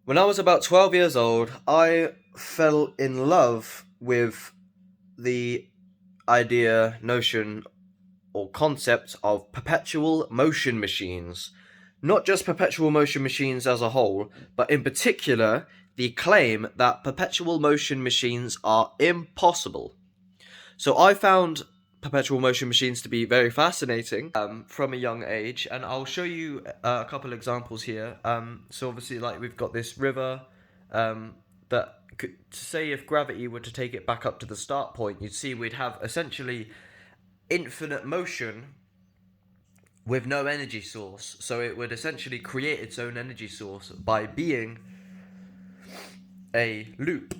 When I was about 12 years old, I fell in love with the idea, notion, or concept of perpetual motion machines. Not just perpetual motion machines as a whole, but in particular, the claim that perpetual motion machines are impossible. So I found perpetual motion machines to be very fascinating from a young age, and I'll show you a couple examples here. So obviously, like we've got this river that could, say if gravity were to take it back up to the start point, you'd see we'd have essentially infinite motion with no energy source. So it would essentially create its own energy source by being a loop.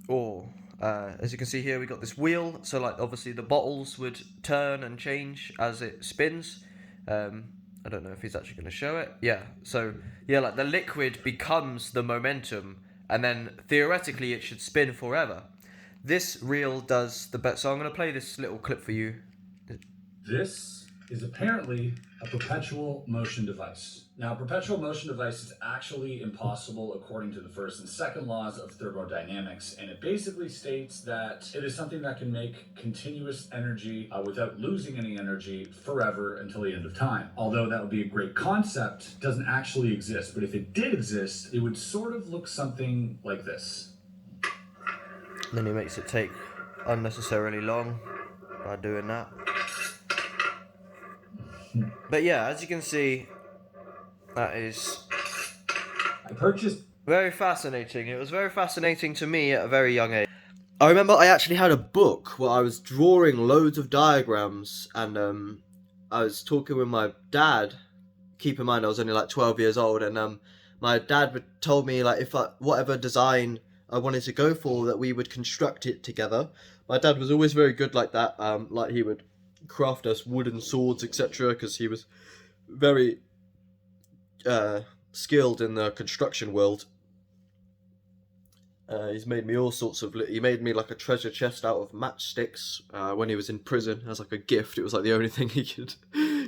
Or as you can see here, we got this wheel. So like obviously the bottles would turn and change as it spins. I don't know if he's actually going to show it. Yeah. So yeah, like the liquid becomes the momentum, and then theoretically it should spin forever. This reel does the best. So I'm going to play this little clip for you. This is apparently a perpetual motion device. Now, a perpetual motion device is actually impossible according to the first and second laws of thermodynamics, and it basically states that it is something that can make continuous energy without losing any energy forever until the end of time. Although that would be a great concept, it doesn't actually exist, but if it did exist, it would sort of look something like this. Then he makes it take unnecessarily long by doing that. But yeah, as you can see, that is I purchased very fascinating. It was very fascinating to me at a very young age. I remember I actually had a book where I was drawing loads of diagrams, and I was talking with my dad. Keep in mind I was only like 12 years old, and my dad told me like if whatever design I wanted to go for, that we would construct it together. My dad was always very good like that. Like he would craft us wooden swords, etc., because he was very skilled in the construction world. He's made me all sorts of. He made me like a treasure chest out of matchsticks when he was in prison as like a gift. It was like the only thing he could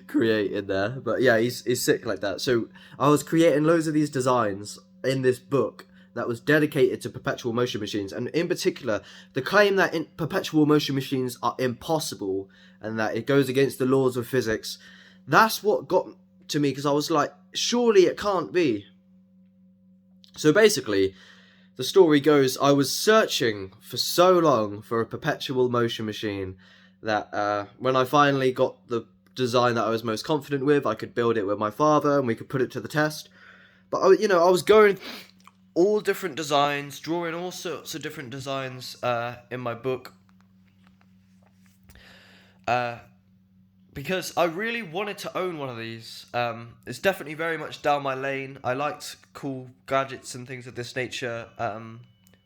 create in there. But yeah, he's sick like that. So I was creating loads of these designs in this book that was dedicated to perpetual motion machines, and in particular, the claim that perpetual motion machines are impossible and that it goes against the laws of physics. That's what got to me, because I was like, surely it can't be. So basically, the story goes, I was searching for so long for a perpetual motion machine that when I finally got the design that I was most confident with, I could build it with my father and we could put it to the test. But I was going all different designs, drawing all sorts of different designs in my book. Because I really wanted to own one of these. It's definitely very much down my lane. I liked cool gadgets and things of this nature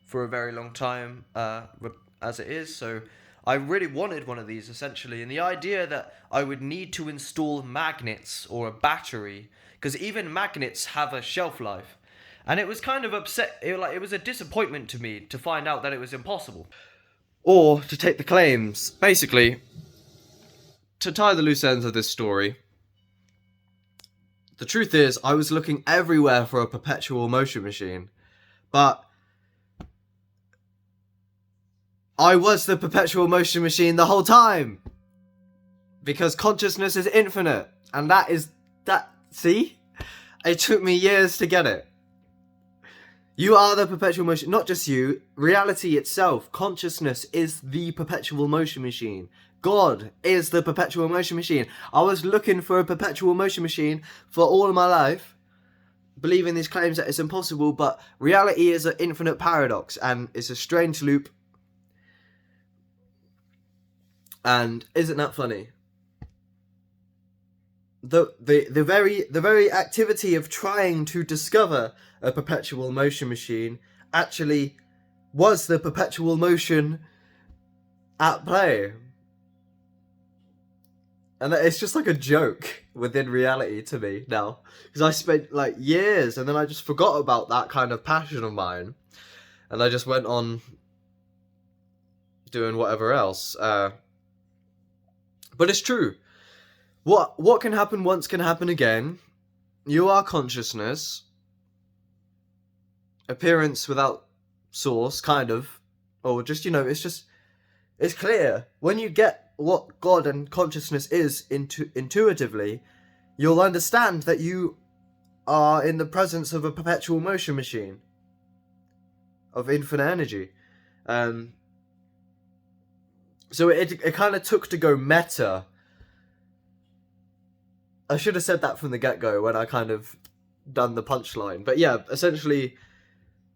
for a very long time, as it is. So I really wanted one of these, essentially. And the idea that I would need to install magnets or a battery, because even magnets have a shelf life. And it was kind of it was a disappointment to me to find out that it was impossible. Or to take the claims. Basically, to tie the loose ends of this story, the truth is, I was looking everywhere for a perpetual motion machine, but I was the perpetual motion machine the whole time, because consciousness is infinite, and see? It took me years to get it. You are the perpetual motion, not just you, reality itself, consciousness is the perpetual motion machine. God is the perpetual motion machine. I was looking for a perpetual motion machine for all of my life, believing these claims that it's impossible, but reality is an infinite paradox, and it's a strange loop. And isn't that funny? The very activity of trying to discover a perpetual motion machine actually was the perpetual motion at play. And it's just like a joke within reality to me now, because I spent like years and then I just forgot about that kind of passion of mine, and I just went on doing whatever else. But it's true. What can happen once can happen again. You are consciousness. appearance without source, kind of, or just, it's clear. When you get what God and consciousness is intuitively, you'll understand that you are in the presence of a perpetual motion machine of infinite energy. So it kind of took to go meta. I should have said that from the get-go when I kind of done the punchline. But yeah, essentially,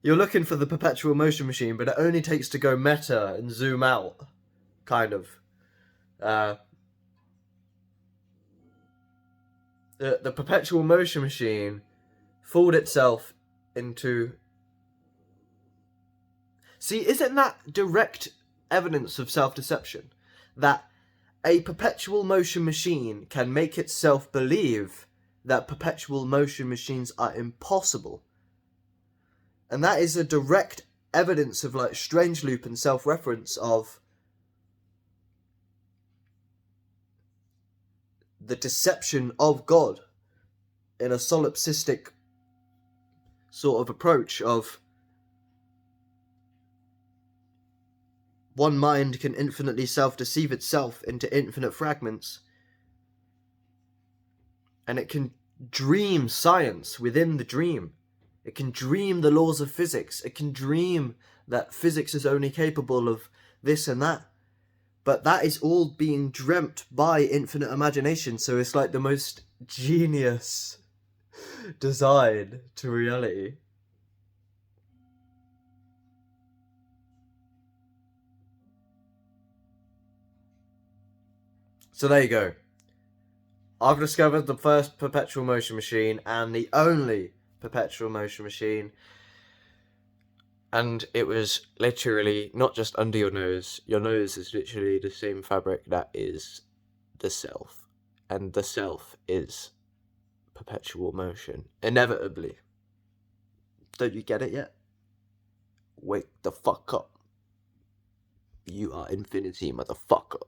you're looking for the perpetual motion machine, but it only takes to go meta and zoom out, kind of. The perpetual motion machine fooled itself into... See, isn't that direct evidence of self-deception? That a perpetual motion machine can make itself believe that perpetual motion machines are impossible. And that is a direct evidence of, like, strange loop and self-reference of the deception of God in a solipsistic sort of approach of one mind can infinitely self-deceive itself into infinite fragments, and it can dream science within the dream. It can dream the laws of physics. It can dream that physics is only capable of this and that. But that is all being dreamt by infinite imagination, so it's like the most genius design to reality. So there you go. I've discovered the first perpetual motion machine and the only perpetual motion machine. And it was literally not just under your nose. Your nose is literally the same fabric that is the self. And the self is perpetual motion. Inevitably. Don't you get it yet? Wake the fuck up. You are infinity, motherfucker.